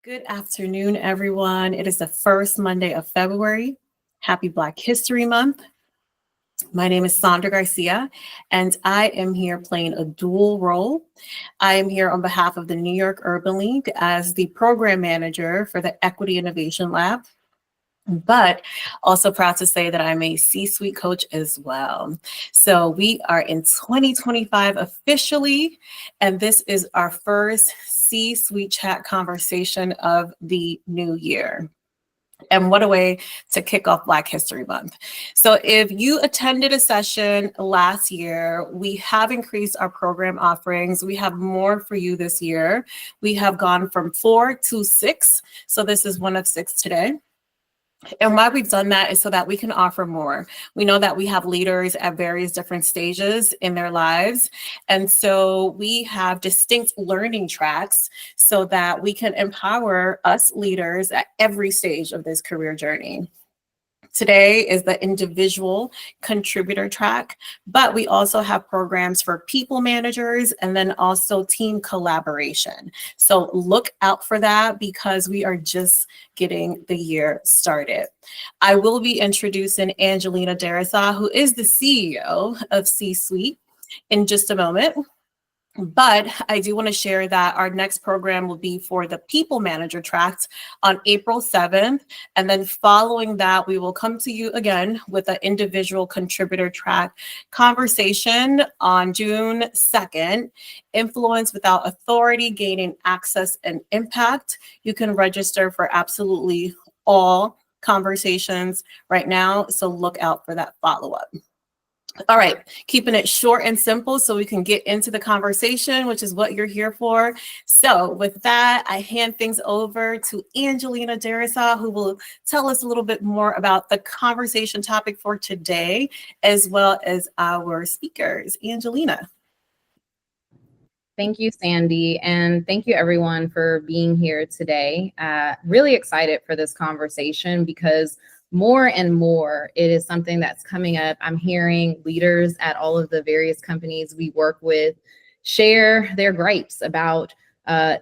Good afternoon, everyone. It is the first Monday of February. Happy Black History Month. My name is Sandra Garcia, and I am here playing a dual role. I am here on behalf of the New York Urban League as the program manager for the Equity Innovation Lab, but also proud to say that I'm a C-suite coach as well. So we are in 2025 officially, and this is our first C-suite chat conversation of the new year. And what a way to kick off Black History Month. So if you attended a session last year, we have increased our program offerings. We have more for you this year. We have gone from 4 to 6. So this is one of 6 today. And why we've done that is so that we can offer more. We know that we have leaders at various different stages in their lives. And so we have distinct learning tracks so that we can empower us leaders at every stage of this career journey. Today is the individual contributor track, but we also have programs for people managers and then also team collaboration. So look out for that because we are just getting the year started. I will be introducing Angelina Darasaw, who is the CEO of C-Suite, in just a moment. But I do want to share that our next program will be for the people manager tracks on April 7th. And then following that, we will come to you again with an individual contributor track conversation on June 2nd, Influence Without Authority, Gaining Access and Impact. You can register for absolutely all conversations right now. So look out for that follow-up. All right, keeping it short and simple so we can get into the conversation, which is what you're here for. So with that, I hand things over to Angelina Darasaw, who will tell us a little bit more about the conversation topic for today, as well as our speakers. Angelina. Thank you, Sandy, and thank you everyone for being here today. Really excited for this conversation because more and more, it is something that's coming up. I'm hearing leaders at all of the various companies we work with share their gripes about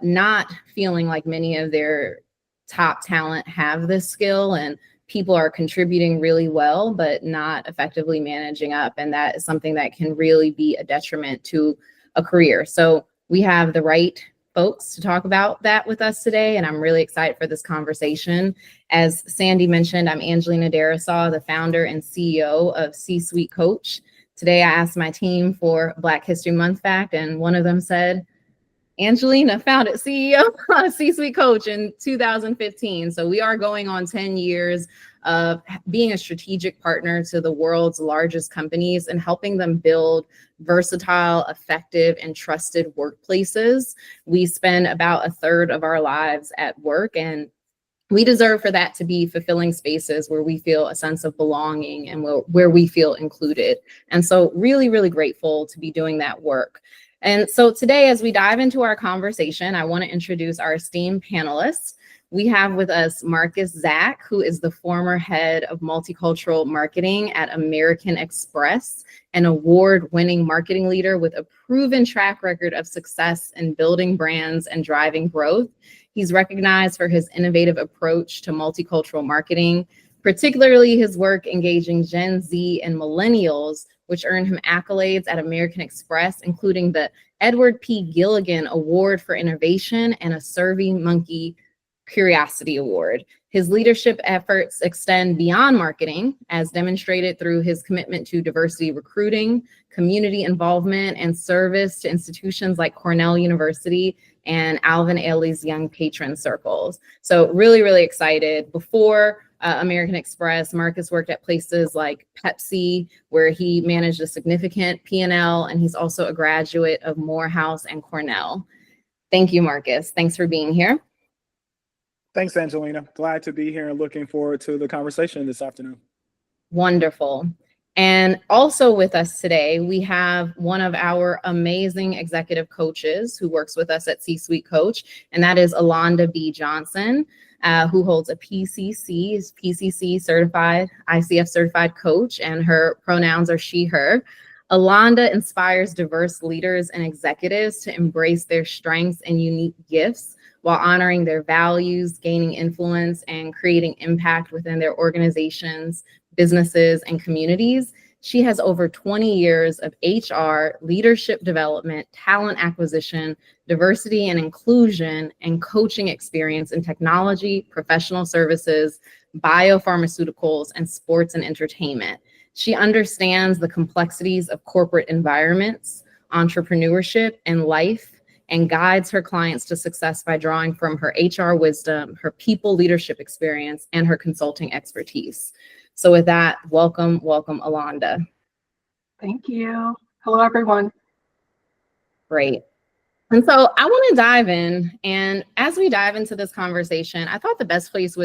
not feeling like many of their top talent have this skill and people are contributing really well, but not effectively managing up. And that is something that can really be a detriment to a career. So we have the right folks to talk about that with us today, and I'm really excited for this conversation. As Sandy mentioned, I'm Angelina Darasaw, the founder and CEO of C-Suite Coach. Today, I asked my team for Black History Month fact, and one of them said, Angelina founded CEO C-Suite Coach in 2015. So we are going on 10 years of being a strategic partner to the world's largest companies and helping them build versatile, effective, and trusted workplaces. We spend about a third of our lives at work, and we deserve for that to be fulfilling spaces where we feel a sense of belonging and where we feel included. And so really, really grateful to be doing that work. And so today, as we dive into our conversation, I want to introduce our esteemed panelists. We have with us Marcus Zak, who is the former head of multicultural marketing at American Express, an award-winning marketing leader with a proven track record of success in building brands and driving growth. He's recognized for his innovative approach to multicultural marketing, particularly his work engaging Gen Z and millennials, which earned him accolades at American Express, including the Edward P. Gilligan Award for Innovation and a SurveyMonkey Curiosity Award. His leadership efforts extend beyond marketing, as demonstrated through his commitment to diversity recruiting, community involvement, and service to institutions like Cornell University and Alvin Ailey's Young Patron Circles. So really, really excited. Before American Express, Marcus worked at places like Pepsi, where he managed a significant P&L, and he's also a graduate of Morehouse and Cornell. Thank you, Marcus. Thanks for being here. Thanks, Angelina. Glad to be here and looking forward to the conversation this afternoon. Wonderful. And also with us today, we have one of our amazing executive coaches who works with us at C-Suite Coach, and that is Alonda B. Johnson, who holds a PCC certified, ICF certified coach, and her pronouns are she, her. Alonda inspires diverse leaders and executives to embrace their strengths and unique gifts while honoring their values, gaining influence, and creating impact within their organizations, businesses, and communities. She has over 20 years of HR, leadership development, talent acquisition, diversity and inclusion, and coaching experience in technology, professional services, biopharmaceuticals, and sports and entertainment. She understands the complexities of corporate environments, entrepreneurship, and life, and guides her clients to success by drawing from her HR wisdom, her people leadership experience, and her consulting expertise. So with that, welcome, Alonda. Thank you. Hello, everyone. Great. And so I want to dive in, and as we dive into this conversation, I thought the best place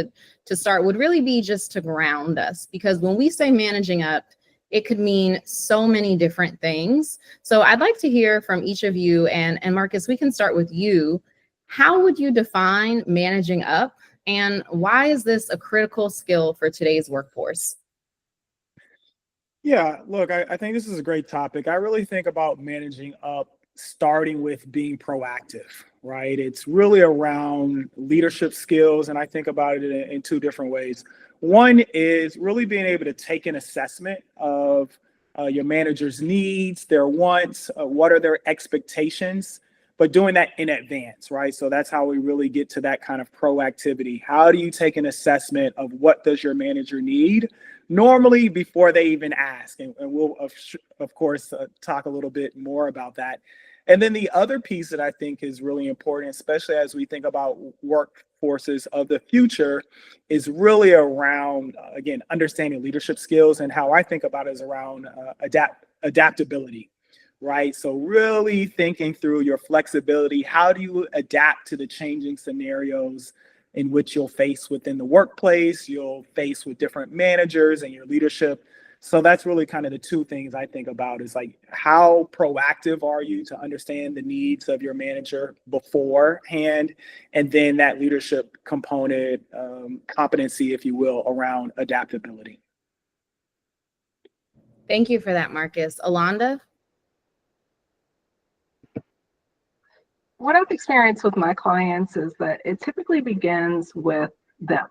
to start would really be just to ground us, because when we say managing up, it could mean so many different things. So I'd like to hear from each of you, and Marcus, we can start with you. How would you define managing up, and why is this a critical skill for today's workforce? Yeah, look, I think this is a great topic. I really think about managing up starting with being proactive, right? It's really around leadership skills, and I think about it in two different ways. One is really being able to take an assessment of your manager's needs, their wants, what are their expectations, but doing that in advance, right? So that's how we really get to that kind of proactivity. How do you take an assessment of what does your manager need, normally before they even ask? And we'll, of course, talk a little bit more about that. And then the other piece that I think is really important, especially as we think about workforces of the future, is really around, again, understanding leadership skills. And how I think about it is around adaptability, right? So really thinking through your flexibility. How do you adapt to the changing scenarios in which you'll face within the workplace, you'll face with different managers and your leadership? So that's really kind of the two things I think about, is like, how proactive are you to understand the needs of your manager beforehand, and then that leadership component, competency, if you will, around adaptability. Thank you for that, Marcus. Alonda? What I've experienced with my clients is that it typically begins with them,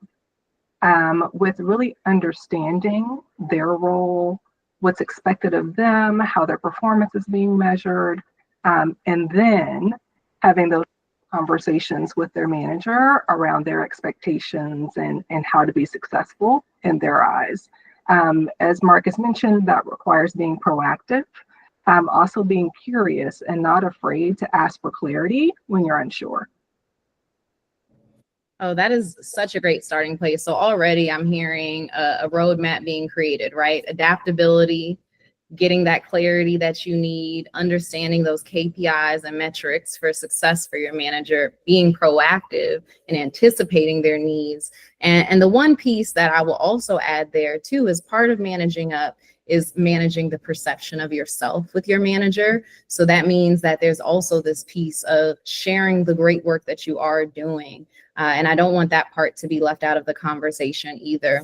with really understanding their role, what's expected of them, how their performance is being measured, and then having those conversations with their manager around their expectations and how to be successful in their eyes. As Marcus mentioned, that requires being proactive, also being curious and not afraid to ask for clarity when you're unsure. Oh, that is such a great starting place. So already I'm hearing a roadmap being created, right? Adaptability, getting that clarity that you need, understanding those KPIs and metrics for success for your manager, being proactive and anticipating their needs. And the one piece that I will also add there too, as part of managing up, is managing the perception of yourself with your manager. So that means that there's also this piece of sharing the great work that you are doing. And I don't want that part to be left out of the conversation either.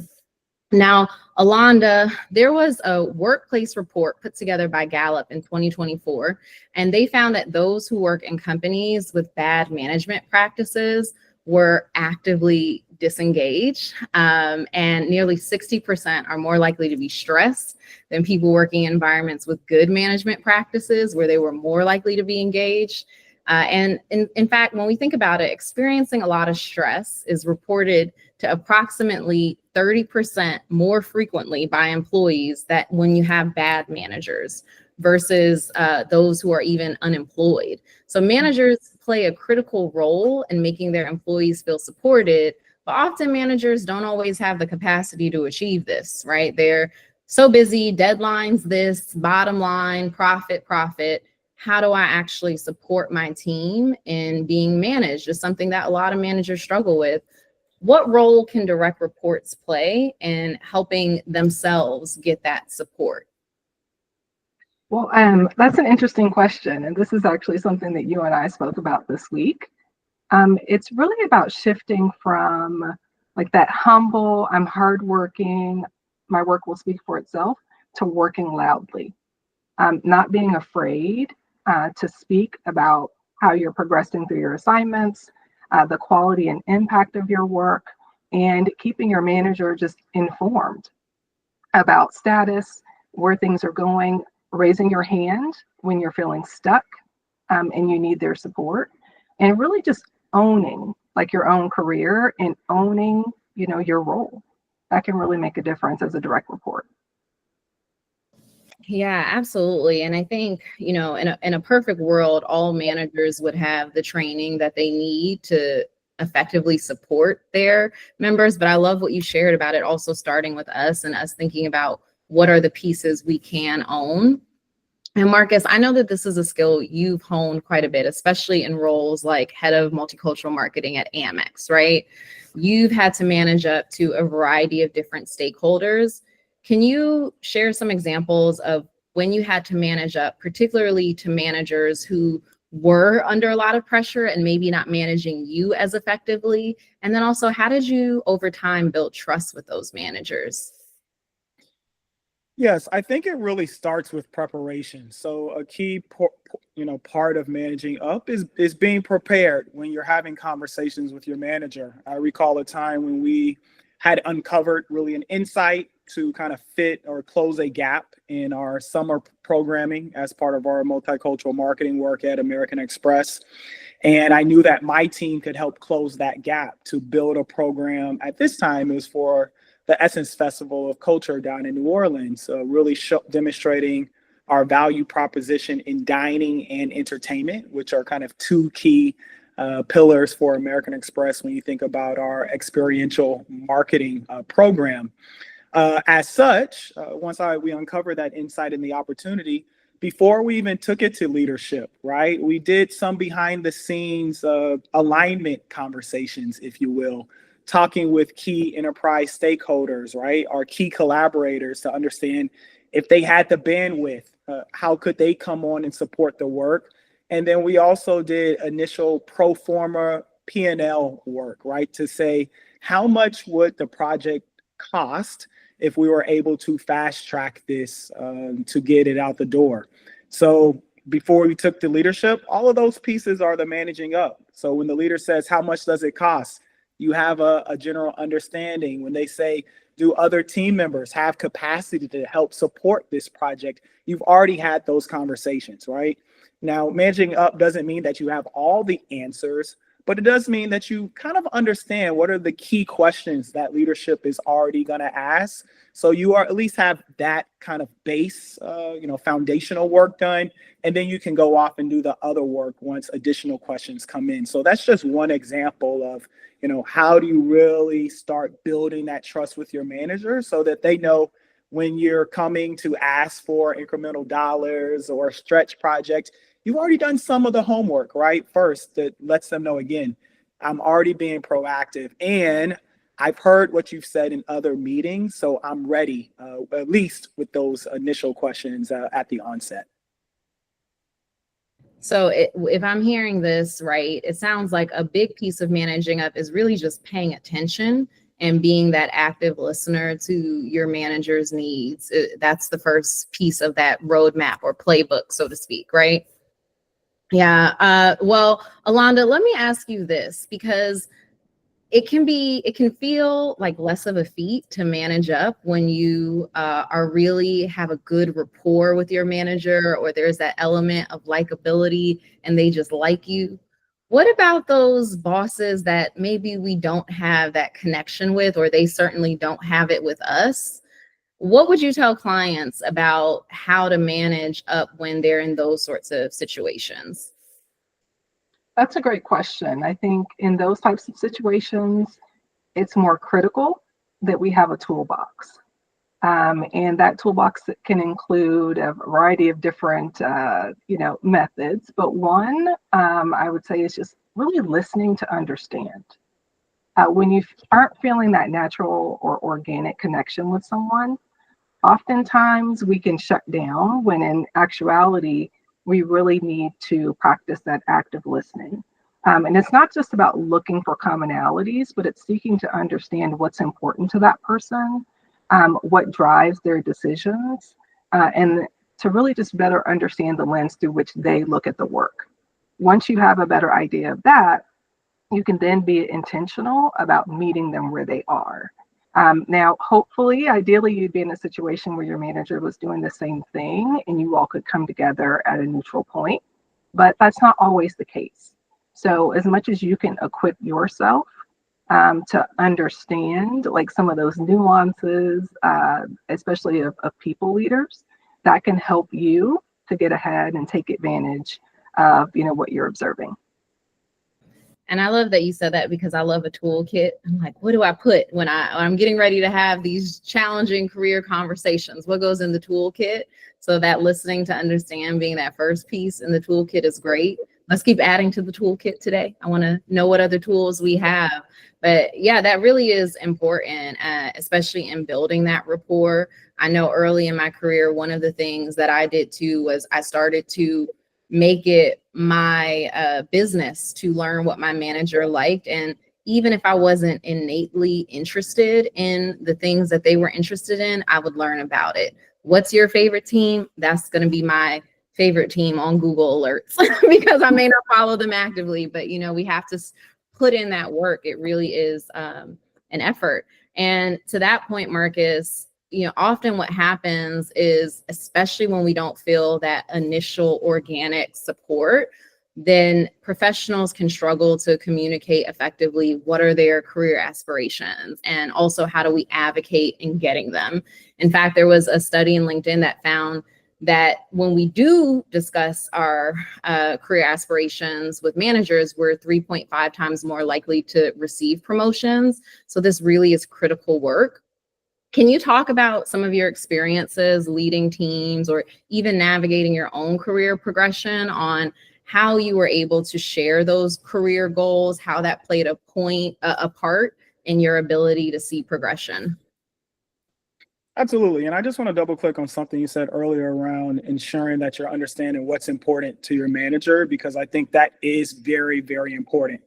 Now, Alonda, there was a workplace report put together by Gallup in 2024, and they found that those who work in companies with bad management practices were actively disengaged, and nearly 60% are more likely to be stressed than people working in environments with good management practices, where they were more likely to be engaged. And in fact, when we think about it, experiencing a lot of stress is reported to approximately 30% more frequently by employees that when you have bad managers versus those who are even unemployed. So managers play a critical role in making their employees feel supported, but often managers don't always have the capacity to achieve this, right? They're so busy, deadlines, this, bottom line, profit. How do I actually support my team in being managed is something that a lot of managers struggle with. What role can direct reports play in helping themselves get that support? Well, that's an interesting question. And this is actually something that you and I spoke about this week. It's really about shifting from like that humble, I'm hardworking, my work will speak for itself, to working loudly. not being afraid to speak about how you're progressing through your assignments, the quality and impact of your work, and keeping your manager just informed about status, where things are going, raising your hand when you're feeling stuck and you need their support, and really just owning like your own career and owning, your role. That can really make a difference as a direct report. Yeah, absolutely. And I think, in a perfect world, all managers would have the training that they need to effectively support their members. But I love what you shared about it also starting with us and us thinking about what are the pieces we can own. And Marcus, I know that this is a skill you've honed quite a bit, especially in roles like head of multicultural marketing at Amex, right? You've had to manage up to a variety of different stakeholders. Can you share some examples of when you had to manage up, particularly to managers who were under a lot of pressure and maybe not managing you as effectively? And then also, how did you over time build trust with those managers? Yes, I think it really starts with preparation. So a key part of managing up is being prepared when you're having conversations with your manager. I recall a time when we had uncovered really an insight to kind of fit or close a gap in our summer programming as part of our multicultural marketing work at American Express. And I knew that my team could help close that gap to build a program. At this time, it was for the Essence Festival of Culture down in New Orleans, really demonstrating our value proposition in dining and entertainment, which are kind of two key pillars for American Express when you think about our experiential marketing program. As such, once we uncovered that insight and the opportunity, before we even took it to leadership, right, we did some behind the scenes alignment conversations, if you will, talking with key enterprise stakeholders, right, our key collaborators to understand if they had the bandwidth, how could they come on and support the work. And then we also did initial pro forma P&L work, right, to say how much would the project cost if we were able to fast track this to get it out the door. So before we took the leadership, all of those pieces are the managing up. So when the leader says, how much does it cost? You have a general understanding. When they say, do other team members have capacity to help support this project? You've already had those conversations, right? Now, managing up doesn't mean that you have all the answers, but it does mean that you kind of understand what are the key questions that leadership is already going to ask. So you are at least have that kind of base, foundational work done, and then you can go off and do the other work once additional questions come in. So that's just one example of, how do you really start building that trust with your manager so that they know when you're coming to ask for incremental dollars or a stretch project, you've already done some of the homework, right? First, that lets them know, again, I'm already being proactive and I've heard what you've said in other meetings, so I'm ready, at least with those initial questions at the onset. So if I'm hearing this right, it sounds like a big piece of managing up is really just paying attention and being that active listener to your manager's needs. That's the first piece of that roadmap or playbook, so to speak, right? Yeah. Well, Alonda, let me ask you this, because it can feel like less of a feat to manage up when you really have a good rapport with your manager, or there's that element of likability and they just like you. What about those bosses that maybe we don't have that connection with, or they certainly don't have it with us? What would you tell clients about how to manage up when they're in those sorts of situations? That's a great question. I think in those types of situations, it's more critical that we have a toolbox. And that toolbox can include a variety of different, methods. But one, I would say, is just really listening to understand. When you aren't feeling that natural or organic connection with someone, oftentimes we can shut down when in actuality, we really need to practice that active listening. And it's not just about looking for commonalities, but it's seeking to understand what's important to that person, what drives their decisions, and to really just better understand the lens through which they look at the work. Once you have a better idea of that, you can then be intentional about meeting them where they are. Now, hopefully, ideally, you'd be in a situation where your manager was doing the same thing and you all could come together at a neutral point, but that's not always the case. So as much as you can equip yourself to understand like some of those nuances, especially of people leaders, that can help you to get ahead and take advantage of, what you're observing. And I love that you said that, because I love a toolkit. I'm like, what do I put when I'm getting ready to have these challenging career conversations? What goes in the toolkit? So that listening to understand being that first piece in the toolkit is great. Let's keep adding to the toolkit today. I want to know what other tools we have. But yeah, that really is important, especially in building that rapport. I know early in my career, one of the things that I did too was I started to make it my business to learn what my manager liked. And even if I wasn't innately interested in the things that they were interested in, I would learn about it. What's your favorite team? That's going to be my favorite team on Google Alerts because I may not follow them actively, but we have to put in that work. It really is an effort. And to that point, Marcus, often what happens is, especially when we don't feel that initial organic support, then professionals can struggle to communicate effectively what are their career aspirations, and also how do we advocate in getting them. In fact, there was a study in LinkedIn that found that when we do discuss our career aspirations with managers, we're 3.5 times more likely to receive promotions. So this really is critical work. Can you talk about some of your experiences leading teams or even navigating your own career progression on how you were able to share those career goals, how that played a part in your ability to see progression? Absolutely. And I just want to double click on something you said earlier around ensuring that you're understanding what's important to your manager, because I think that is very, very important.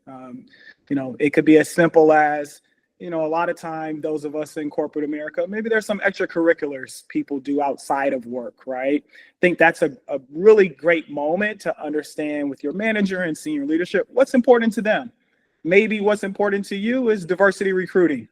It could be as simple as, a lot of time, those of us in corporate America, maybe there's some extracurriculars people do outside of work, right? I think that's a really great moment to understand with your manager and senior leadership what's important to them. Maybe what's important to you is diversity recruiting,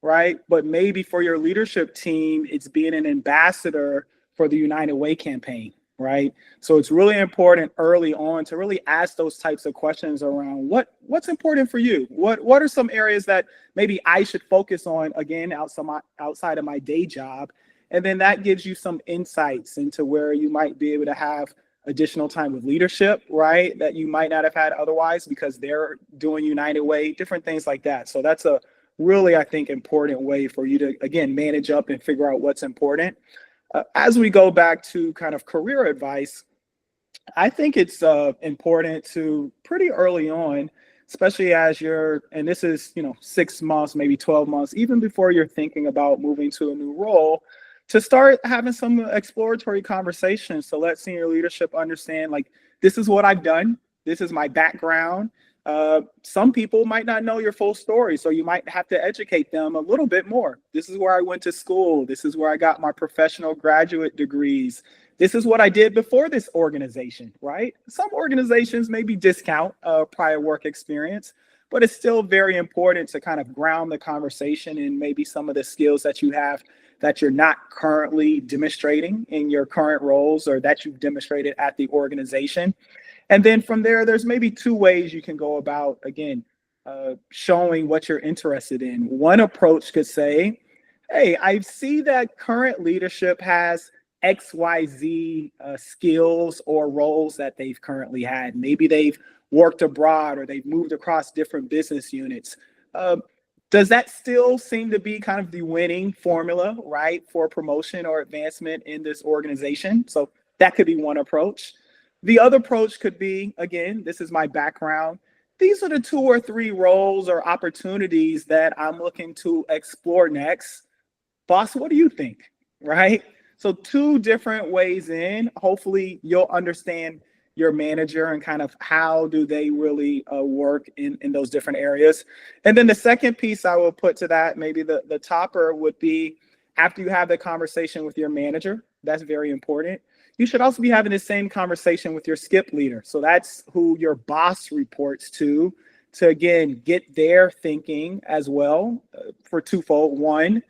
right? But maybe for your leadership team, it's being an ambassador for the United Way campaign, right? So it's really important early on to really ask those types of questions around what's important for you. What are some areas that maybe I should focus on, again, outside of my day job? And then that gives you some insights into where you might be able to have additional time with leadership, right? That you might not have had otherwise because they're doing United Way, different things like that. So that's a really, I think, important way for you to, again, manage up and figure out what's important. As we go back to kind of career advice, I think it's important to pretty early on, especially as and this is, 6 months, maybe 12 months, even before you're thinking about moving to a new role, to start having some exploratory conversations. So let senior leadership understand, like, this is what I've done. This is my background. Some people might not know your full story, so you might have to educate them a little bit more. This is where I went to school. This is where I got my professional graduate degrees. This is what I did before this organization, right? Some organizations maybe discount prior work experience, but it's still very important to kind of ground the conversation in maybe some of the skills that you have that you're not currently demonstrating in your current roles or that you've demonstrated at the organization. And then from there, there's maybe 2 ways you can go about, again, showing what you're interested in. One approach could say, hey, I see that current leadership has XYZ skills or roles that they've currently had. Maybe they've worked abroad or they've moved across different business units. Does that still seem to be kind of the winning formula, right, for promotion or advancement in this organization? So that could be one approach. The other approach could be, again, this is my background. These are the 2 or 3 roles or opportunities that I'm looking to explore next. Boss, what do you think? Right? So 2 different ways in. Hopefully you'll understand your manager and kind of how do they really work in those different areas. And then the second piece I will put to that, maybe the topper, would be after you have the conversation with your manager. That's very important. you should also be having the same conversation with your skip leader. So that's who your boss reports to again, get their thinking as well for twofold. One,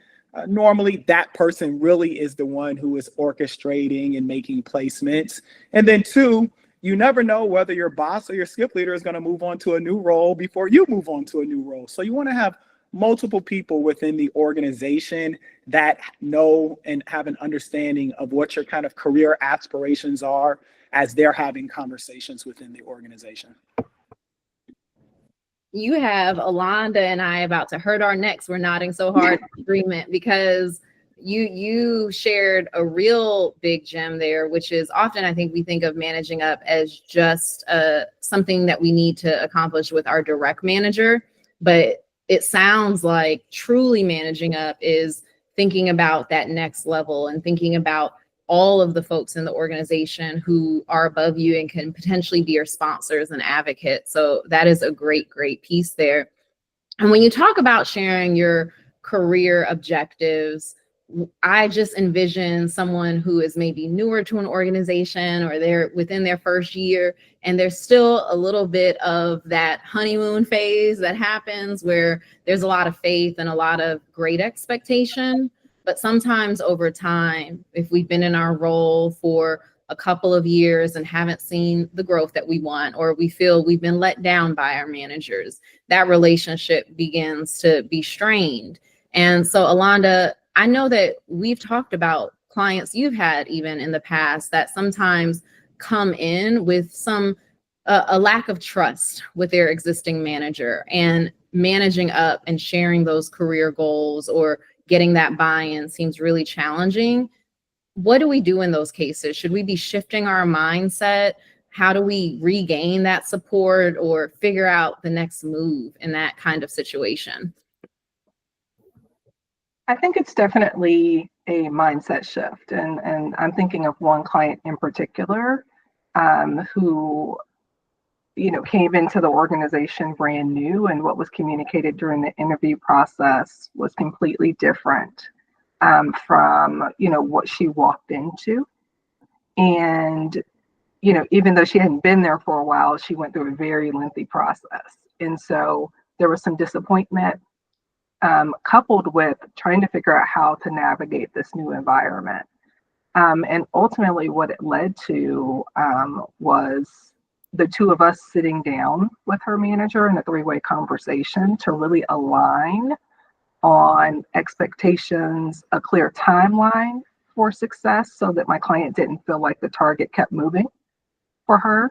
normally that person really is the one who is orchestrating and making placements. And then two, you never know whether your boss or your skip leader is going to move on to a new role before you move on to a new role. So you want to have multiple people within the organization that know and have an understanding of what your kind of career aspirations are as they're having conversations within the organization. You have Alonda and I about to hurt our necks. We're nodding so hard in agreement because you shared a real big gem there, which is often I think we think of managing up as just something that we need to accomplish with our direct manager, but it sounds like truly managing up is thinking about that next level and thinking about all of the folks in the organization who are above you and can potentially be your sponsors and advocates. So that is a great, great piece there. And when you talk about sharing your career objectives, I just envision someone who is maybe newer to an organization or they're within their first year and there's still a little bit of that honeymoon phase that happens where there's a lot of faith and a lot of great expectation. But sometimes over time, if we've been in our role for a couple of years and haven't seen the growth that we want, or we feel we've been let down by our managers, that relationship begins to be strained. And so, Alonda, I know that we've talked about clients you've had even in the past that sometimes come in with a lack of trust with their existing manager, and managing up and sharing those career goals or getting that buy-in seems really challenging. What do we do in those cases? Should we be shifting our mindset? How do we regain that support or figure out the next move in that kind of situation? I think it's definitely a mindset shift. And I'm thinking of one client in particular who, came into the organization brand new, and what was communicated during the interview process was completely different from, what she walked into. And, even though she hadn't been there for a while, she went through a very lengthy process. And so there was some disappointment coupled with trying to figure out how to navigate this new environment. And ultimately what it led to was the two of us sitting down with her manager in a three-way conversation to really align on expectations, a clear timeline for success so that my client didn't feel like the target kept moving for her.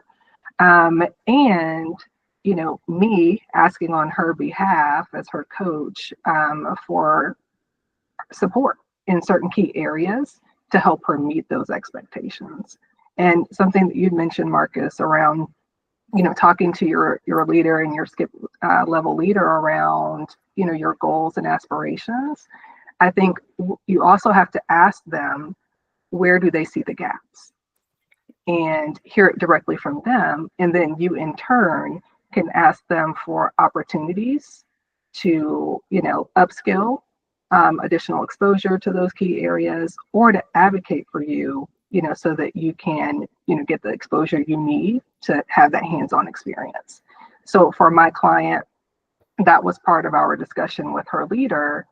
And me asking on her behalf as her coach for support in certain key areas to help her meet those expectations. And something that you'd mentioned, Marcus, around, talking to your leader and your skip level leader around, your goals and aspirations. I think you also have to ask them, where do they see the gaps? And hear it directly from them. And then you in turn can ask them for opportunities to, upskill, additional exposure to those key areas, or to advocate for you, so that you can, get the exposure you need to have that hands-on experience. So for my client, that was part of our discussion with her leader.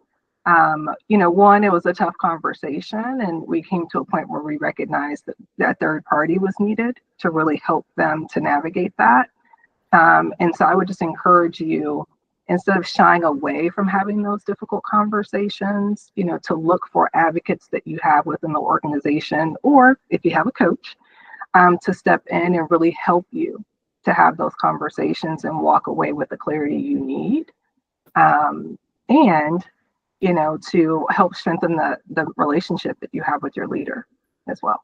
One, it was a tough conversation, and we came to a point where we recognized that third party was needed to really help them to navigate that. And so I would just encourage you, instead of shying away from having those difficult conversations, to look for advocates that you have within the organization, or if you have a coach, to step in and really help you to have those conversations and walk away with the clarity you need. And, to help strengthen the relationship that you have with your leader as well.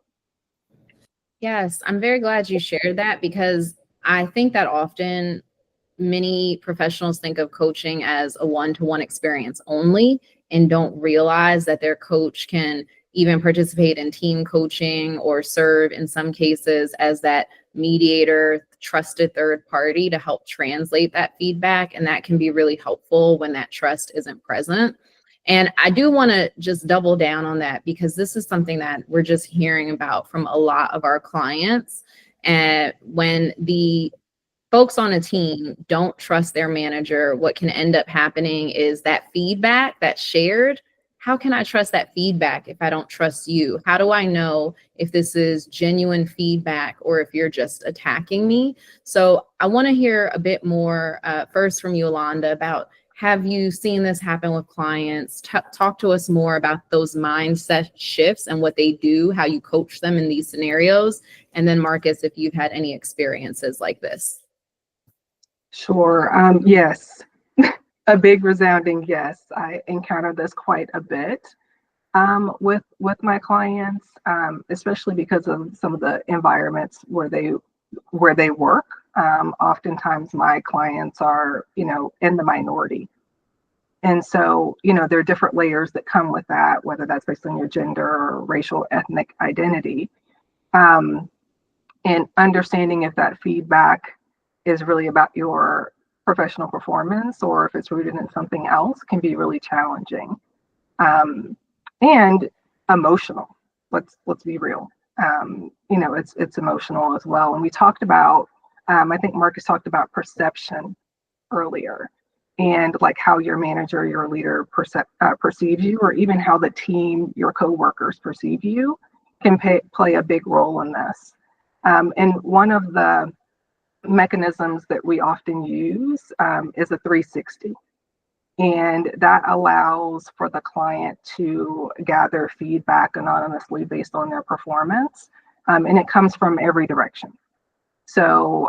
Yes, I'm very glad you shared that, because I think that often many professionals think of coaching as a one-to-one experience only and don't realize that their coach can even participate in team coaching or serve in some cases as that mediator, trusted third party to help translate that feedback. And that can be really helpful when that trust isn't present. And I do want to just double down on that, because this is something that we're just hearing about from a lot of our clients. And when the folks on a team don't trust their manager, what can end up happening is that feedback that's shared. How can I trust that feedback if I don't trust you? How do I know if this is genuine feedback or if you're just attacking me? So I want to hear a bit more first from you, Yolanda, about, have you seen this happen with clients? Talk to us more about those mindset shifts and what they do, how you coach them in these scenarios. And then Marcus, if you've had any experiences like this. Sure. Yes. A big resounding yes. I encounter this quite a bit with my clients, especially because of some of the environments where they work. Oftentimes my clients are, in the minority. And so, there are different layers that come with that, whether that's based on your gender or racial, ethnic identity. And understanding if that feedback is really about your professional performance or if it's rooted in something else can be really challenging, and emotional. Let's be real. It's emotional as well. And we talked about, I think Marcus talked about perception earlier, and like how your manager, your leader perceives you, or even how the team, your coworkers perceive you, can play a big role in this. And one of the mechanisms that we often use is a 360. And that allows for the client to gather feedback anonymously based on their performance. And it comes from every direction. So,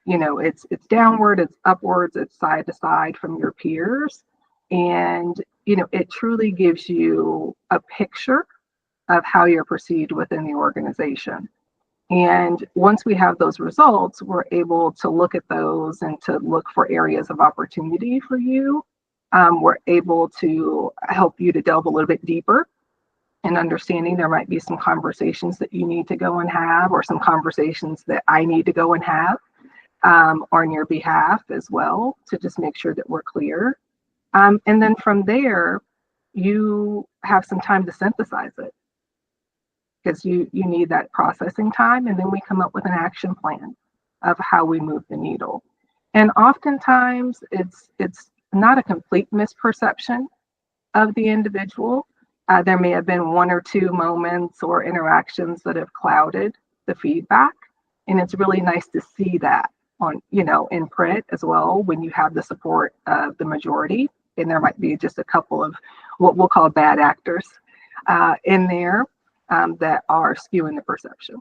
it's downward, it's upwards, it's side to side from your peers. And, it truly gives you a picture of how you're perceived within the organization. And once we have those results, we're able to look at those and to look for areas of opportunity for you. We're able to help you to delve a little bit deeper in understanding there might be some conversations that you need to go and have, or some conversations that I need to go and have on your behalf as well, to just make sure that we're clear. And then from there, you have some time to synthesize it, because you need that processing time, and then we come up with an action plan of how we move the needle. And oftentimes it's not a complete misperception of the individual. There may have been one or two moments or interactions that have clouded the feedback, and it's really nice to see that on, in print as well, when you have the support of the majority, and there might be just a couple of what we'll call bad actors in there. That are skewing the perception.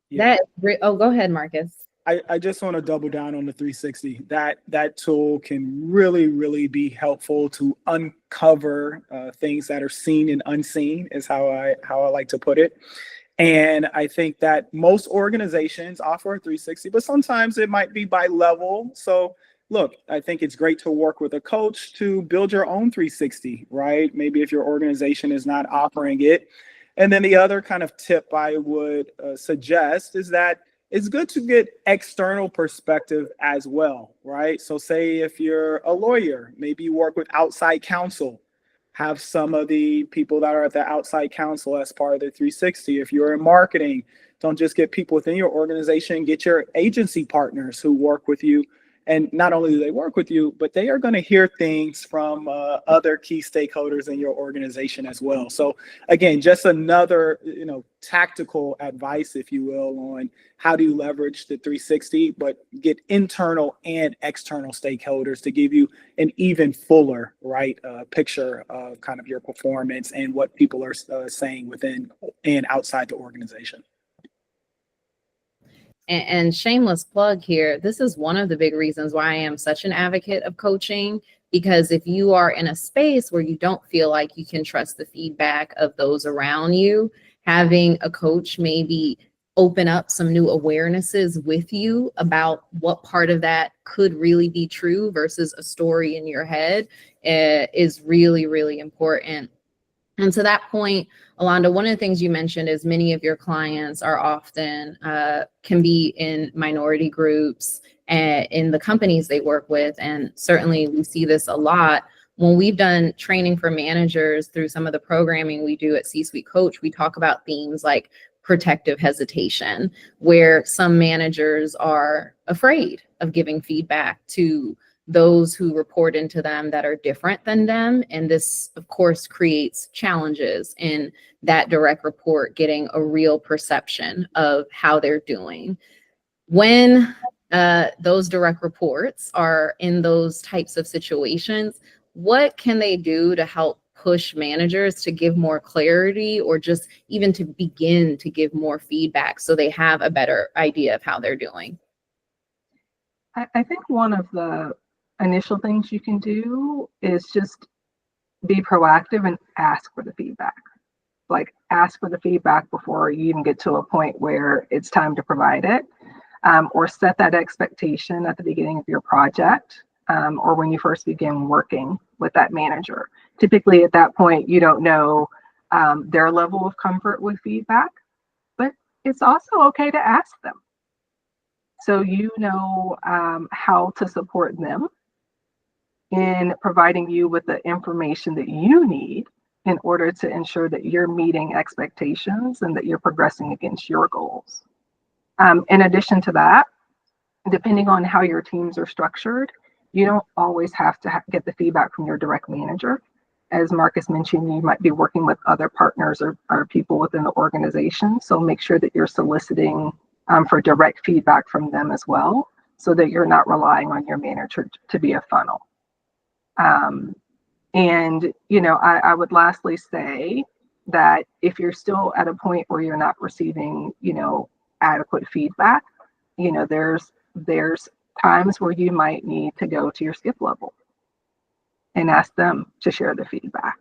Yeah. Go ahead, Marcus. I just want to double down on the 360. That tool can really, really be helpful to uncover things that are seen and unseen, is how I like to put it. And I think that most organizations offer a 360, but sometimes it might be by level. So look, I think it's great to work with a coach to build your own 360, right? Maybe if your organization is not offering it. And then the other kind of tip I would suggest is that it's good to get external perspective as well, right? So say if you're a lawyer, maybe you work with outside counsel, have some of the people that are at the outside counsel as part of the 360. If you're in marketing, don't just get people within your organization, get your agency partners who work with you. And not only do they work with you, but they are going to hear things from other key stakeholders in your organization as well. So again, just another, tactical advice, if you will, on how do you leverage the 360, but get internal and external stakeholders to give you an even fuller, picture of kind of your performance and what people are saying within and outside the organization. And shameless plug here, this is one of the big reasons why I am such an advocate of coaching, because if you are in a space where you don't feel like you can trust the feedback of those around you, having a coach maybe open up some new awarenesses with you about what part of that could really be true versus a story in your head is really, really important. And to that point, Alonda, one of the things you mentioned is many of your clients are often can be in minority groups in the companies they work with. And certainly we see this a lot when we've done training for managers through some of the programming we do at C-Suite Coach, we talk about themes like protective hesitation, where some managers are afraid of giving feedback to those who report into them that are different than them. And this, of course, creates challenges in that direct report getting a real perception of how they're doing. When those direct reports are in those types of situations, what can they do to help push managers to give more clarity, or just even to begin to give more feedback so they have a better idea of how they're doing? I think one of the initial things you can do is just be proactive and ask for the feedback. Like, ask for the feedback before you even get to a point where it's time to provide it, or set that expectation at the beginning of your project, or when you first begin working with that manager. Typically at that point, you don't know their level of comfort with feedback, but it's also okay to ask them. So you know how to support them in providing you with the information that you need in order to ensure that you're meeting expectations and that you're progressing against your goals. In addition to that, depending on how your teams are structured, you don't always have to get the feedback from your direct manager. As Marcus mentioned, you might be working with other partners or people within the organization. So make sure that you're soliciting for direct feedback from them as well, so that you're not relying on your manager to be a funnel. And, you know, I would lastly say that if you're still at a point where you're not receiving, you know, adequate feedback, you know, there's times where you might need to go to your skip level and ask them to share the feedback,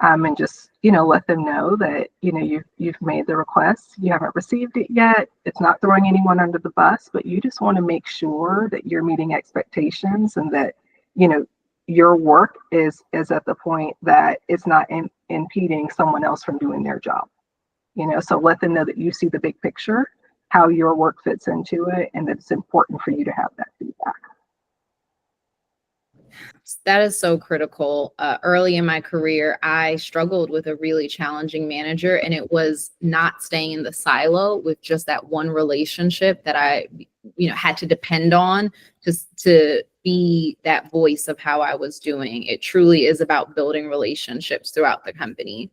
and just, you know, let them know that, you know, you've made the request, you haven't received it yet. It's not throwing anyone under the bus, but you just want to make sure that you're meeting expectations and that, you know, your work is at the point that it's not impeding someone else from doing their job. You know, so let them know that you see the big picture, how your work fits into it, and that it's important for you to have that feedback. That is so critical. Early in my career, I struggled with a really challenging manager, and it was not staying in the silo with just that one relationship that I, you know, had to depend on to be that voice of how I was doing. It truly is about building relationships throughout the company.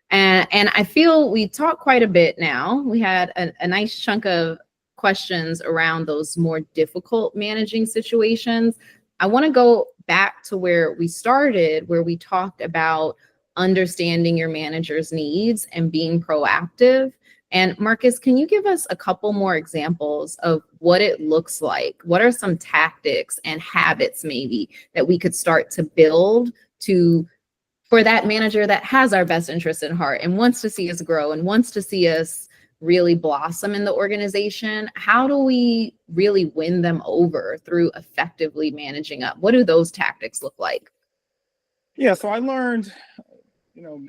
And I feel we talked quite a bit now. We had a nice chunk of questions around those more difficult managing situations. I want to go back to where we started, where we talked about understanding your manager's needs and being proactive. And Marcus, can you give us a couple more examples of what it looks like? What are some tactics and habits maybe that we could start to build for that manager that has our best interest in heart and wants to see us grow and wants to see us really blossom in the organization? How do we really win them over through effectively managing up? What do those tactics look like? Yeah, so I learned, you know,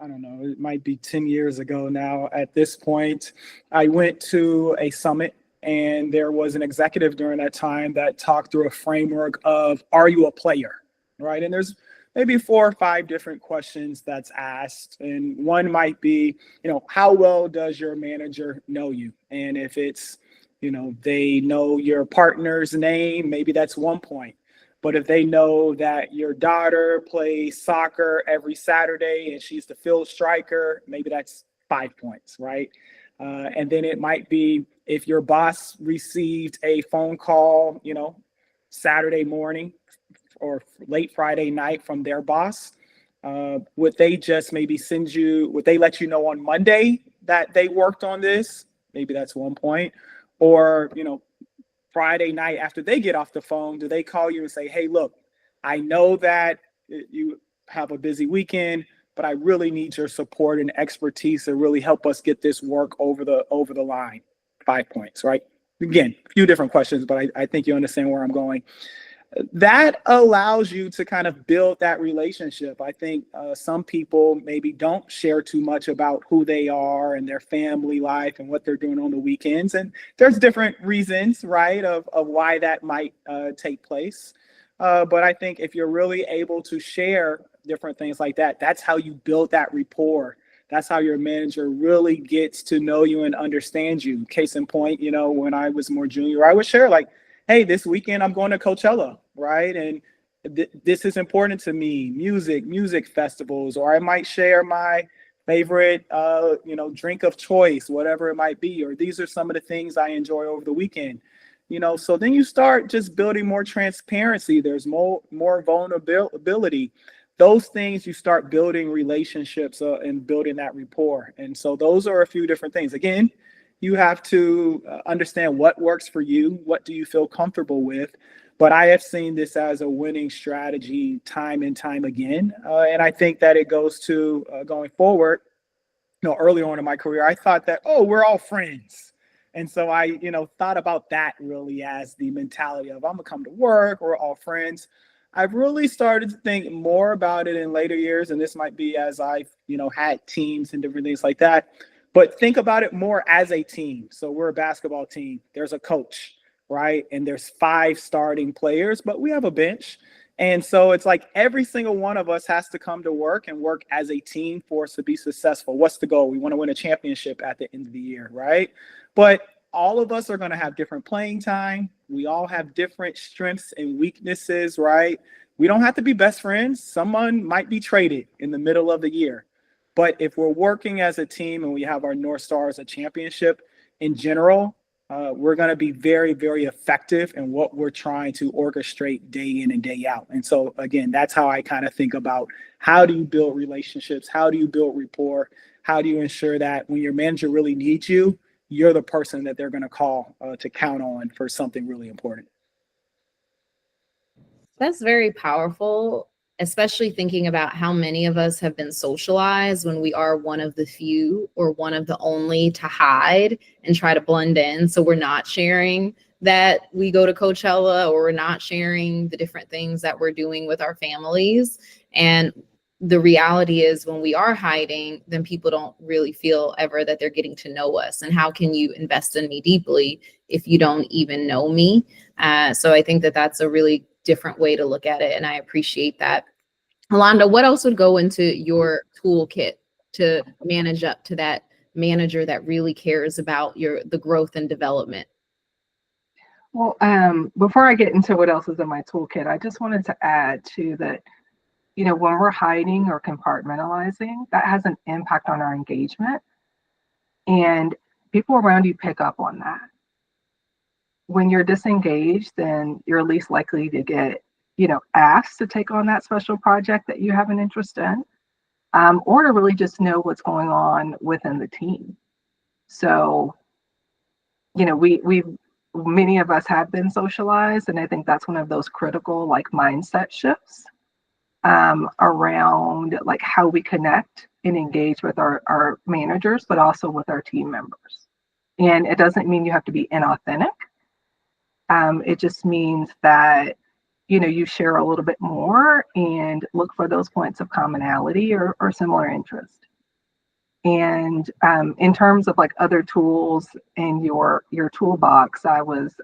I don't know, it might be 10 years ago now at this point. I went to a summit, and there was an executive during that time that talked through a framework of, are you a player, right? And there's maybe 4 or 5 different questions that's asked. And one might be, you know, how well does your manager know you? And if it's, you know, they know your partner's name, maybe that's 1 point. But if they know that your daughter plays soccer every Saturday and she's the field striker, maybe that's 5 points, right? And then it might be if your boss received a phone call, you know, Saturday morning or late Friday night from their boss, would they just maybe would they let you know on Monday that they worked on this? Maybe that's 1 point. Or, you know, Friday night after they get off the phone, do they call you and say, hey, look, I know that you have a busy weekend, but I really need your support and expertise to really help us get this work over the line. 5 points, right? Again, a few different questions, but I think you understand where I'm going. That allows you to kind of build that relationship. I think some people maybe don't share too much about who they are and their family life and what they're doing on the weekends. And there's different reasons, right, of why that might take place. But I think if you're really able to share different things like that, that's how you build that rapport. That's how your manager really gets to know you and understand you. Case in point, when I was more junior, I would share like, hey, this weekend I'm going to Coachella, right? And this is important to me, music festivals, or I might share my favorite, drink of choice, whatever it might be, or these are some of the things I enjoy over the weekend. So then you start just building more transparency. There's more vulnerability. Those things, you start building relationships and building that rapport. And so those are a few different things. Again, you have to understand what works for you. What do you feel comfortable with? But I have seen this as a winning strategy time and time again. And I think that it goes to going forward. Early on in my career, I thought that, we're all friends. And so I, thought about that really as the mentality of I'm gonna come to work, we're all friends. I've really started to think more about it in later years, and this might be as I've, had teams and different things like that. But think about it more as a team. So we're a basketball team. There's a coach, right? And there's 5 starting players, but we have a bench. And so it's like every single one of us has to come to work and work as a team for us to be successful. What's the goal? We want to win a championship at the end of the year, right? But all of us are going to have different playing time. We all have different strengths and weaknesses, right? We don't have to be best friends. Someone might be traded in the middle of the year. But if we're working as a team and we have our North Star as a championship in general, we're going to be very, very effective in what we're trying to orchestrate day in and day out. And so, again, that's how I kind of think about how do you build relationships? How do you build rapport? How do you ensure that when your manager really needs you, you're the person that they're going to call to count on for something really important? That's very powerful, especially thinking about how many of us have been socialized when we are one of the few or one of the only to hide and try to blend in. So we're not sharing that we go to Coachella, or we're not sharing the different things that we're doing with our families. And the reality is when we are hiding, then people don't really feel ever that they're getting to know us. And how can you invest in me deeply if you don't even know me? So I think that that's a really different way to look at it. And I appreciate that. Alonda, what else would go into your toolkit to manage up to that manager that really cares about the growth and development? Well, before I get into what else is in my toolkit, I just wanted to add to that, when we're hiding or compartmentalizing, that has an impact on our engagement. And people around you pick up on that. When you're disengaged, then you're least likely to get, asked to take on that special project that you have an interest in, or to really just know what's going on within the team. So, many of us have been socialized, and I think that's one of those critical mindset shifts around how we connect and engage with our managers, but also with our team members. And it doesn't mean you have to be inauthentic. It just means that, you share a little bit more and look for those points of commonality or similar interest. And in terms of other tools in your toolbox, I was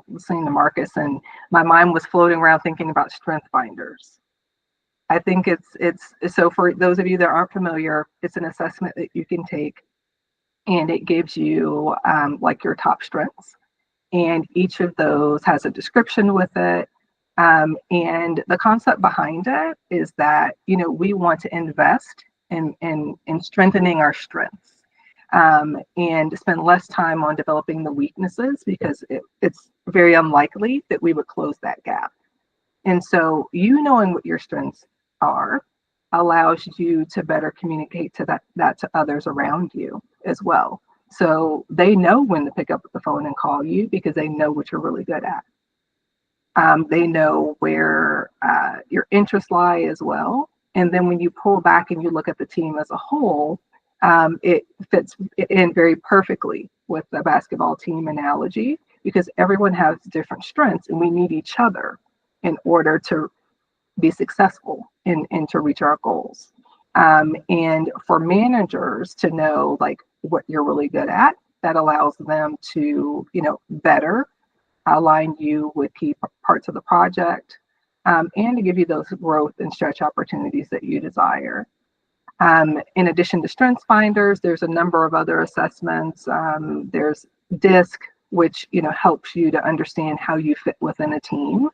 listening to Marcus, and my mind was floating around thinking about strength finders. I think it's so for those of you that aren't familiar, it's an assessment that you can take, and it gives you your top strengths. And each of those has a description with it. And the concept behind it is that, we want to invest in strengthening our strengths and spend less time on developing the weaknesses, because it's very unlikely that we would close that gap. And so knowing what your strengths are allows you to better communicate that to others around you as well. So they know when to pick up the phone and call you, because they know what you're really good at. They know where your interests lie as well. And then when you pull back and you look at the team as a whole, it fits in very perfectly with the basketball team analogy, because everyone has different strengths and we need each other in order to be successful and to reach our goals. And for managers to know what you're really good at, that allows them to, better align you with key parts of the project, and to give you those growth and stretch opportunities that you desire. In addition to Strengths Finders, there's a number of other assessments. There's DISC, which helps you to understand how you fit within a team.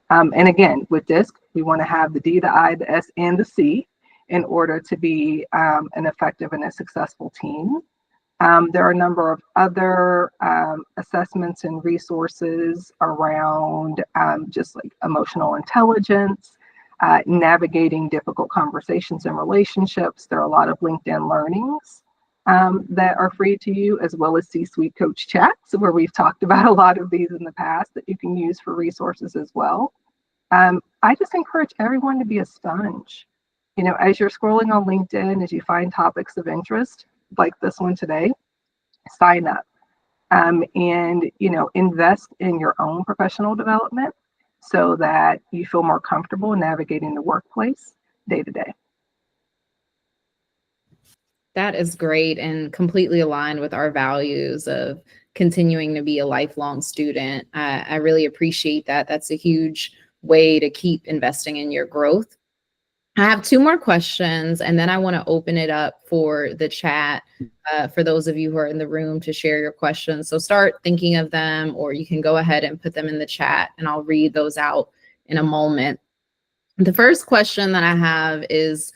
And again, with DISC, we want to have the D, the I, the S, and the C in order to be an effective and a successful team. There are a number of other assessments and resources around just like emotional intelligence, navigating difficult conversations and relationships. There are a lot of LinkedIn learnings that are free to you, as well as C-Suite Coach Chats, where we've talked about a lot of these in the past that you can use for resources as well. I just encourage everyone to be a sponge. As you're scrolling on LinkedIn, as you find topics of interest, like this one today, sign up and invest in your own professional development so that you feel more comfortable navigating the workplace day to day. That is great and completely aligned with our values of continuing to be a lifelong student. I really appreciate that. That's a huge way to keep investing in your growth. I have two more questions, and then I want to open it up for the chat for those of you who are in the room to share your questions. So start thinking of them, or you can go ahead and put them in the chat, and I'll read those out in a moment. The first question that I have is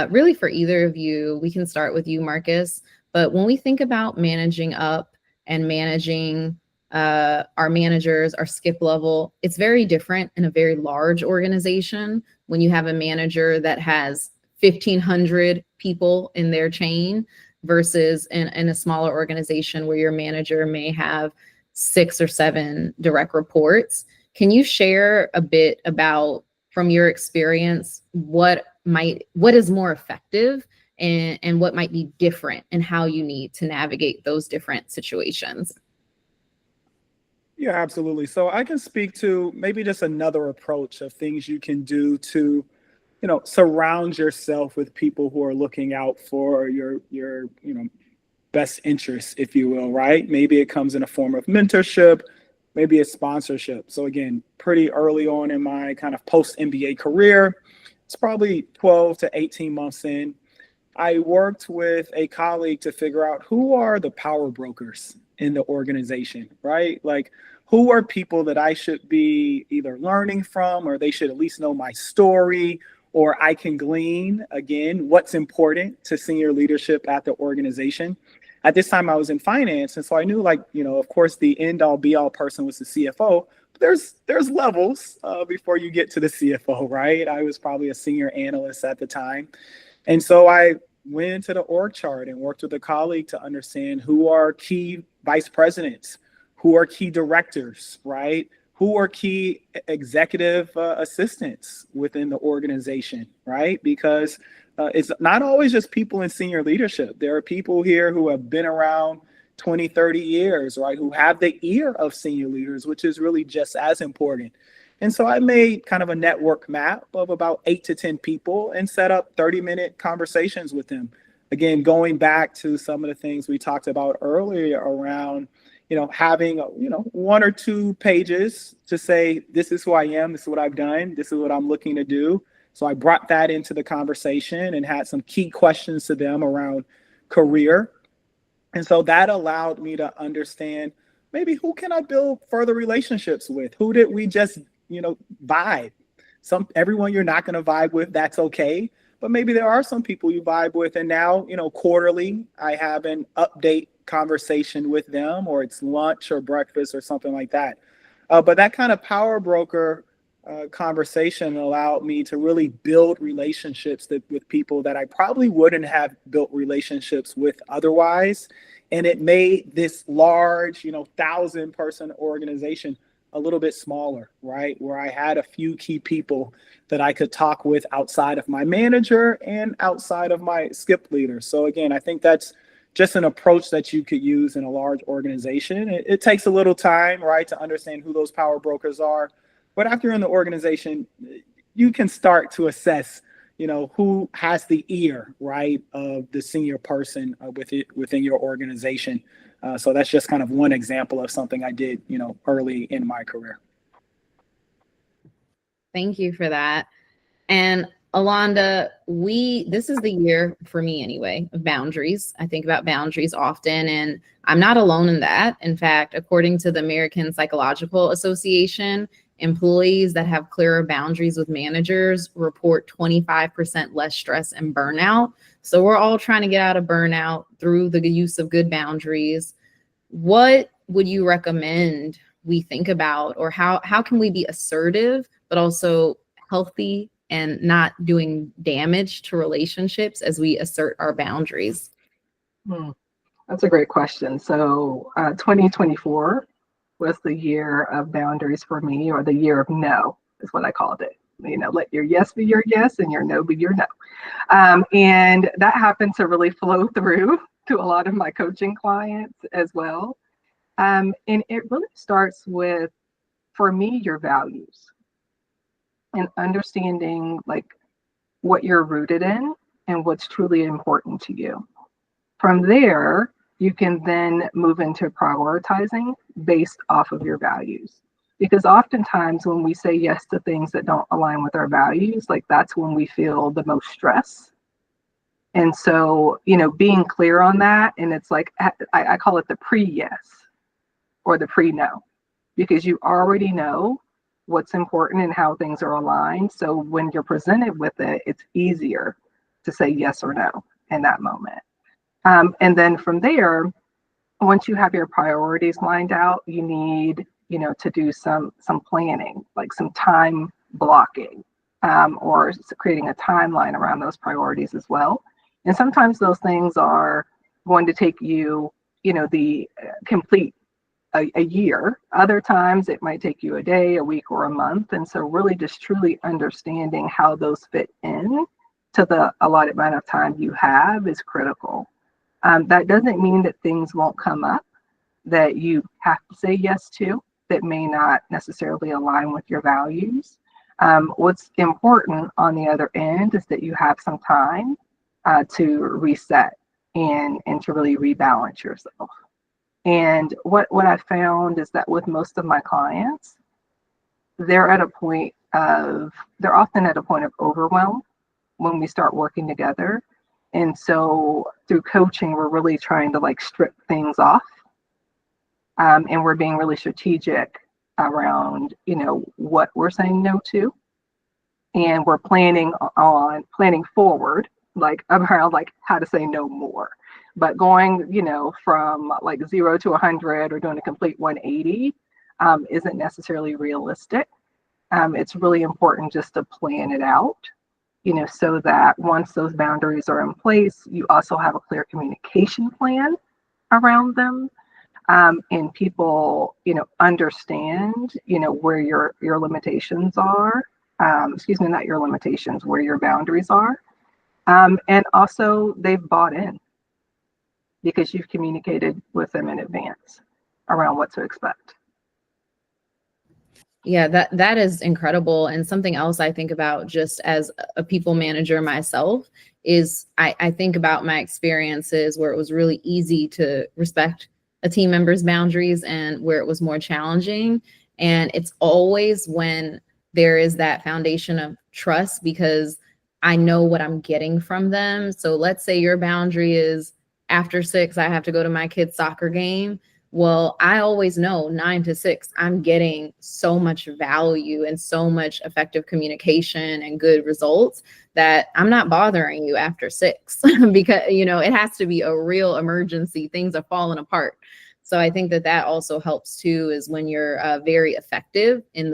really for either of you. We can start with you, Marcus. But when we think about managing up and managing our managers, our skip level, it's very different in a very large organization when you have a manager that has 1,500 people in their chain versus in a smaller organization where your manager may have 6 or 7 direct reports. Can you share a bit about, from your experience, what is more effective and what might be different and how you need to navigate those different situations? Yeah, absolutely. So I can speak to maybe just another approach of things you can do to, surround yourself with people who are looking out for your best interests, if you will, right? Maybe it comes in a form of mentorship, maybe it's sponsorship. So again, pretty early on in my kind of post-MBA career, it's probably 12 to 18 months in, I worked with a colleague to figure out who are the power brokers in the organization, right? Like, who are people that I should be either learning from, or they should at least know my story, or I can glean, again, what's important to senior leadership at the organization. At this time, I was in finance, and so I knew, of course, the end-all be-all person was the CFO. There's levels before you get to the CFO, right? I was probably a senior analyst at the time. And so I went into the org chart and worked with a colleague to understand who are key vice presidents, who are key directors, right? Who are key executive assistants within the organization, right? Because it's not always just people in senior leadership. There are people here who have been around 20, 30 years, right? Who have the ear of senior leaders, which is really just as important. And so I made kind of a network map of about 8 to 10 people and set up 30-minute conversations with them. Again, going back to some of the things we talked about earlier around, having, 1 or 2 pages to say, this is who I am, this is what I've done, this is what I'm looking to do. So I brought that into the conversation and had some key questions to them around career. And so that allowed me to understand maybe who can I build further relationships with? Who did we just, vibe? Everyone you're not going to vibe with, that's okay. But maybe there are some people you vibe with. And now, quarterly, I have an update conversation with them, or it's lunch or breakfast or something like that. But that kind of power broker conversation allowed me to really build relationships with people that I probably wouldn't have built relationships with otherwise. And it made this large, 1,000-person organization a little bit smaller, right? Where I had a few key people that I could talk with outside of my manager and outside of my skip leader. So again, I think that's just an approach that you could use in a large organization. It takes a little time, right, to understand who those power brokers are. But after you're in the organization, you can start to assess, who has the ear, right, of the senior person within your organization. So that's just kind of one example of something I did, early in my career. Thank you for that. And Alonda, this is the year for me anyway of boundaries. I think about boundaries often, and I'm not alone in that. In fact, according to the American Psychological Association, employees that have clearer boundaries with managers report 25% less stress and burnout. So we're all trying to get out of burnout through the use of good boundaries. What would you recommend we think about, or how can we be assertive but also healthy and not doing damage to relationships as we assert our boundaries? That's a great question. So 2024 was the year of boundaries for me, or the year of no is what I called it. Let your yes be your yes and your no be your no. And that happened to really flow through to a lot of my coaching clients as well. And it really starts with, for me, your values and understanding like what you're rooted in and what's truly important to you. From there, you can then move into prioritizing based off of your values. Because oftentimes when we say yes to things that don't align with our values, like that's when we feel the most stress. And so, being clear on that, and it's like, I call it the pre-yes or the pre-no, because you already know what's important and how things are aligned. So when you're presented with it, it's easier to say yes or no in that moment. And then from there, once you have your priorities lined out, you need, to do some planning, like some time blocking, or creating a timeline around those priorities as well. And sometimes those things are going to take you, the complete a year. Other times it might take you a day, a week, or a month. And so really just truly understanding how those fit in to the allotted amount of time you have is critical. That doesn't mean that things won't come up that you have to say yes to that may not necessarily align with your values. What's important on the other end is that you have some time to reset and to really rebalance yourself. And what I found is that with most of my clients, they're often at a point of overwhelm when we start working together. And so through coaching, we're really trying to like strip things off. And we're being really strategic around, what we're saying no to. And we're planning forward, like around like how to say no more. But going, from like 0 to 100 or doing a complete 180 isn't necessarily realistic. It's really important just to plan it out, so that once those boundaries are in place, you also have a clear communication plan around them. And people, understand, where your limitations are. Not your limitations, where your boundaries are. And also they've bought in because you've communicated with them in advance around what to expect. Yeah, that is incredible. And something else I think about just as a people manager myself is I think about my experiences where it was really easy to respect a team member's boundaries and where it was more challenging. And it's always when there is that foundation of trust, because I know what I'm getting from them. So let's say your boundary is after 6, I have to go to my kid's soccer game. Well, I always know 9 to 6, I'm getting so much value and so much effective communication and good results that I'm not bothering you after 6 because, it has to be a real emergency. Things are falling apart. So I think that also helps too, is when you're very effective in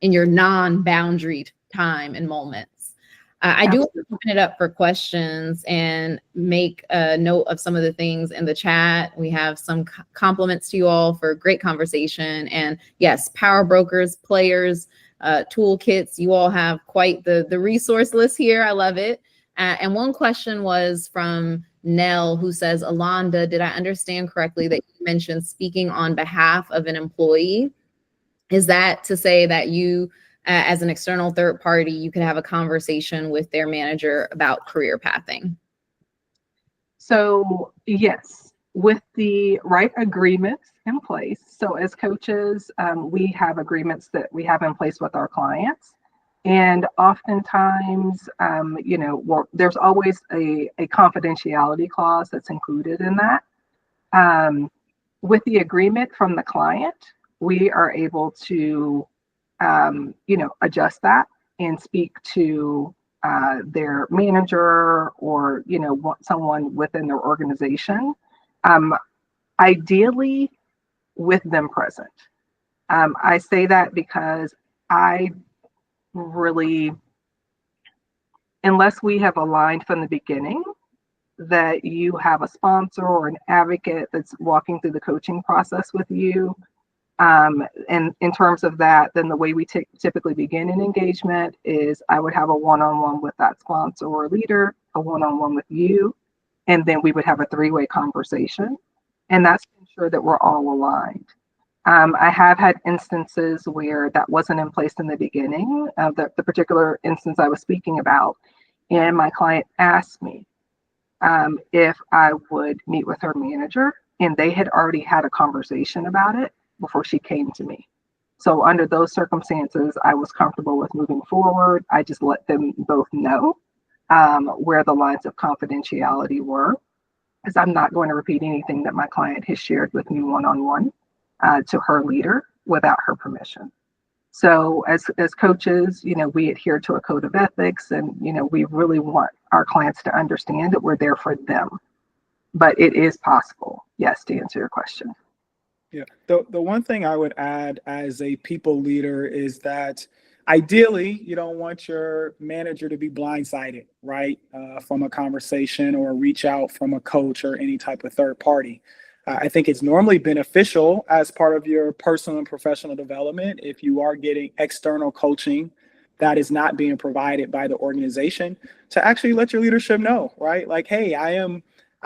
your non-boundaried time and moments. I do want to open it up for questions and make a note of some of the things in the chat. We have some compliments to you all for great conversation. And yes, Power Brokers, players, toolkits, you all have quite the resource list here. I love it. And one question was from Nell, who says, Alonda, did I understand correctly that you mentioned speaking on behalf of an employee? Is that to say that you, as an external third party, you could have a conversation with their manager about career pathing? So yes, with the right agreements in place. So as coaches, we have agreements that we have in place with our clients. And oftentimes, there's always a confidentiality clause that's included in that. With the agreement from the client, we are able to, adjust that and speak to their manager or, someone within their organization, ideally with them present. I say that because I really, unless we have aligned from the beginning that you have a sponsor or an advocate that's walking through the coaching process with you, and in terms of that, then the way we typically begin an engagement is I would have a one-on-one with that sponsor or leader, a one-on-one with you, and then we would have a three-way conversation. And that's to ensure that we're all aligned. I have had instances where that wasn't in place in the beginning of the particular instance I was speaking about. And my client asked me if I would meet with her manager, and they had already had a conversation about it before she came to me. So under those circumstances, I was comfortable with moving forward. I just let them both know where the lines of confidentiality were, as I'm not going to repeat anything that my client has shared with me one-on-one to her leader without her permission. So as coaches, we adhere to a code of ethics, and, we really want our clients to understand that we're there for them. But it is possible, yes, to answer your question. Yeah. The one thing I would add as a people leader is that ideally, you don't want your manager to be blindsided, right, from a conversation or a reach out from a coach or any type of third party. I think it's normally beneficial as part of your personal and professional development if you are getting external coaching that is not being provided by the organization to actually let your leadership know, right? Like, hey, I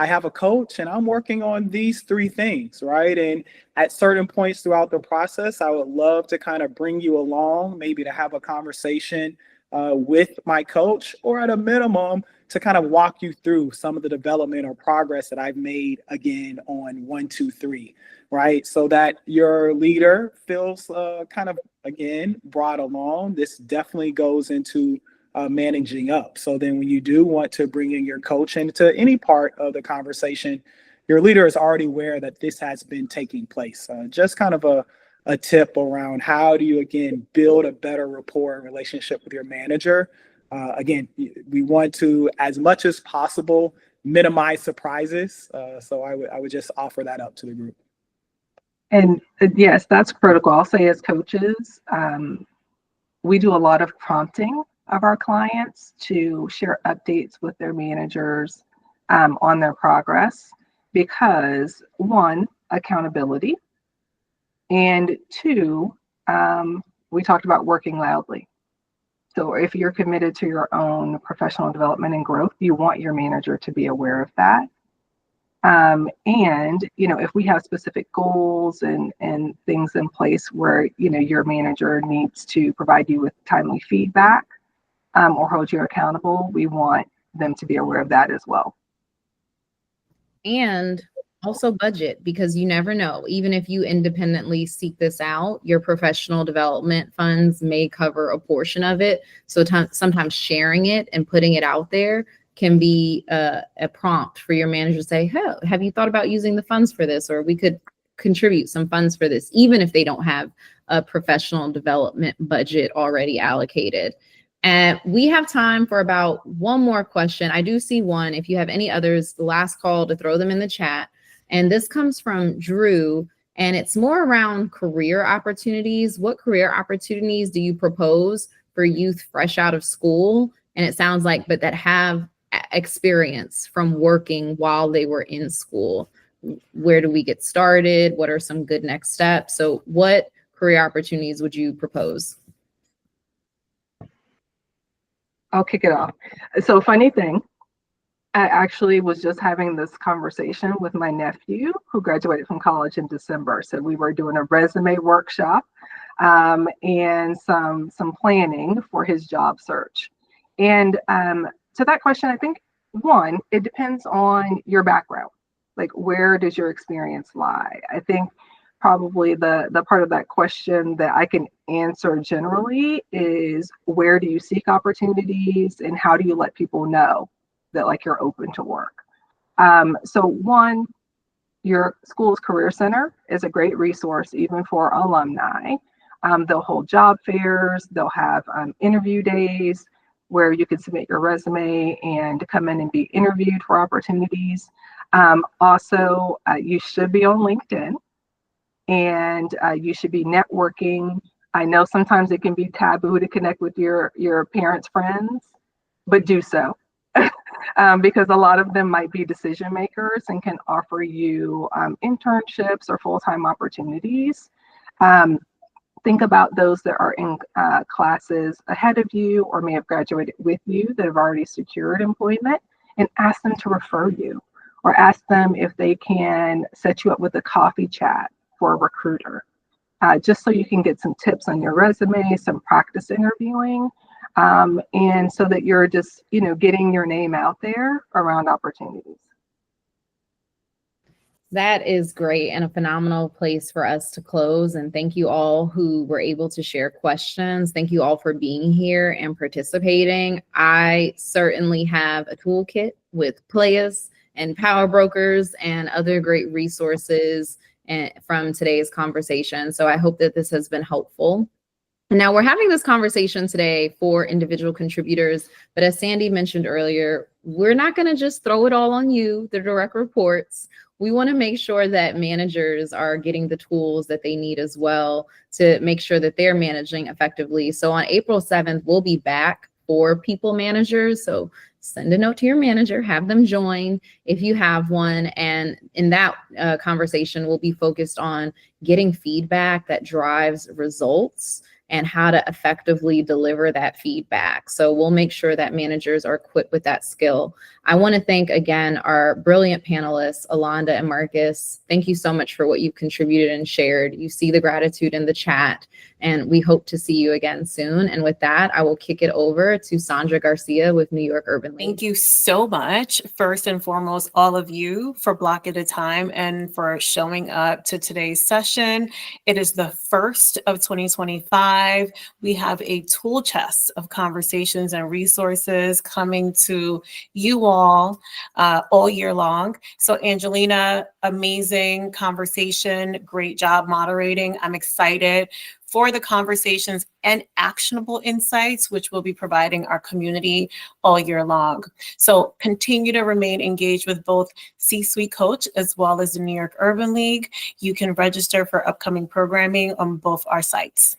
have a coach and I'm working on these three things, right? And at certain points throughout the process, I would love to kind of bring you along, maybe to have a conversation with my coach, or at a minimum to kind of walk you through some of the development or progress that I've made again on 1, 2, 3, right? So that your leader feels kind of, again, brought along. This definitely goes into managing up. So then when you do want to bring in your coach into any part of the conversation, your leader is already aware that this has been taking place. Just kind of a tip around how do you, again, build a better rapport and relationship with your manager. Again, we want to, as much as possible, minimize surprises. So I would just offer that up to the group. And yes, that's critical. I'll say as coaches, we do a lot of prompting of our clients to share updates with their managers on their progress, because one, accountability, and two, we talked about working loudly. So if you're committed to your own professional development and growth, you want your manager to be aware of that. And, if we have specific goals and things in place where, your manager needs to provide you with timely feedback or hold you accountable, we want them to be aware of that as well. And also budget, because you never know. Even if you independently seek this out, your professional development funds may cover a portion of it. So sometimes sharing it and putting it out there can be a prompt for your manager to say, hey, have you thought about using the funds for this? Or we could contribute some funds for this, even if they don't have a professional development budget already allocated. And we have time for about one more question. I do see one. If you have any others, the last call to throw them in the chat. And this comes from Drew, and it's more around career opportunities. What career opportunities do you propose for youth fresh out of school? And it sounds like, but that have experience from working while they were in school. Where do we get started? What are some good next steps? So what career opportunities would you propose? I'll kick it off. So funny thing, I actually was just having this conversation with my nephew who graduated from college in December. So we were doing a resume workshop and some planning for his job search. And to that question, I think, one, it depends on your background. Like, where does your experience lie? I think probably the part of that question that I can answer generally is, where do you seek opportunities and how do you let people know that like you're open to work? So one, your school's career center is a great resource even for alumni. They'll hold job fairs, they'll have interview days where you can submit your resume and come in and be interviewed for opportunities. Also, you should be on LinkedIn, and you should be networking. I know sometimes it can be taboo to connect with your parents' friends, but do so. Because a lot of them might be decision makers and can offer you internships or full-time opportunities. Think about those that are in classes ahead of you or may have graduated with you that have already secured employment, and ask them to refer you, or ask them if they can set you up with a coffee chat for a recruiter, just so you can get some tips on your resume, some practice interviewing, and so that you're just, getting your name out there around opportunities. That is great and a phenomenal place for us to close. And thank you all who were able to share questions. Thank you all for being here and participating. I certainly have a toolkit with Playas and Power Brokers and other great resources from today's conversation. So I hope that this has been helpful. Now, we're having this conversation today for individual contributors, but as Sandy mentioned earlier, we're not going to just throw it all on you, the direct reports. We want to make sure that managers are getting the tools that they need as well to make sure that they're managing effectively. So on April 7th, we'll be back for people managers. So send a note to your manager, have them join if you have one. And in that conversation, we'll be focused on getting feedback that drives results and how to effectively deliver that feedback. So we'll make sure that managers are equipped with that skill. I want to thank again our brilliant panelists, Alonda and Marcus. Thank you so much for what you've contributed and shared. You see the gratitude in the chat, and we hope to see you again soon. And with that, I will kick it over to Sandra Garcia with New York Urban League. Thank you so much, first and foremost, all of you for blocking the time and for showing up to today's session. It is the first of 2025. We have a tool chest of conversations and resources coming to you all year long. So Angelina, amazing conversation, great job moderating. I'm excited for the conversations and actionable insights, which we'll be providing our community all year long. So continue to remain engaged with both C-Suite Coach as well as the New York Urban League. You can register for upcoming programming on both our sites.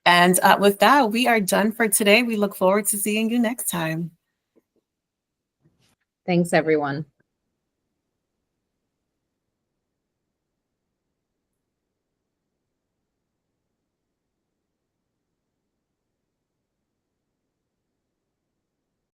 And with that, we are done for today. We look forward to seeing you next time. Thanks, everyone.